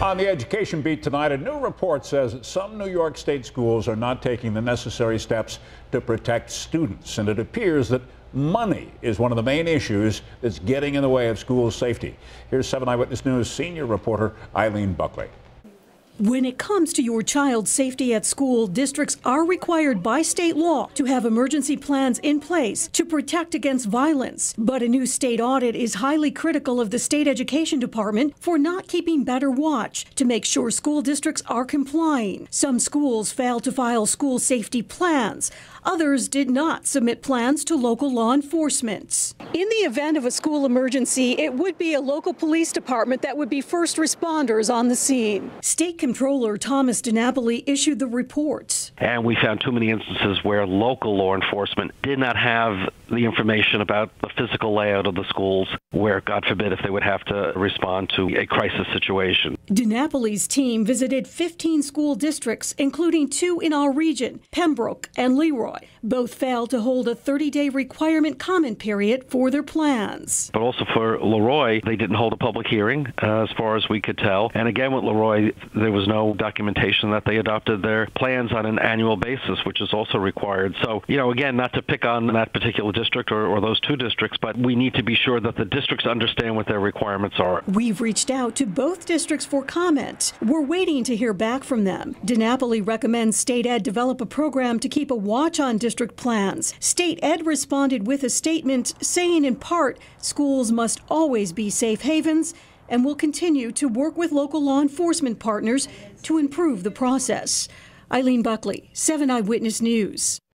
On the education beat tonight, a new report says that some New York State schools are not taking the necessary steps to protect students, and it appears that money is one of the main issues that's getting in the way of school safety. Here's 7 Eyewitness News senior reporter Eileen Buckley. When it comes to your child's safety at school, districts are required by state law to have emergency plans in place to protect against violence. But a new state audit is highly critical of the state education department for not keeping better watch to make sure school districts are complying. Some schools failed to file school safety plans. Others did not submit plans to local law enforcement. In the event of a school emergency, it would be a local police department that would be first responders on the scene. State Comptroller Thomas DiNapoli issued the report. And we found too many instances where local law enforcement did not have the information about the physical layout of the schools, where, God forbid, if they would have to respond to a crisis situation. DiNapoli's team visited 15 school districts, including 2 in our region, Pembroke and Leroy. Both failed to hold a 30-day requirement comment period for their plans. But also for Leroy, they didn't hold a public hearing, as far as we could tell. And again, with Leroy, there was no documentation that they adopted their plans on an annual basis, which is also required. So, again, not to pick on that particular district or those 2 districts, but we need to be sure that the districts understand what their requirements are. We've reached out to both districts for comment. We're waiting to hear back from them. DiNapoli recommends State Ed develop a program to keep a watch on district plans. State Ed responded with a statement saying, in part, schools must always be safe havens and will continue to work with local law enforcement partners to improve the process. Eileen Buckley, 7 Eyewitness News.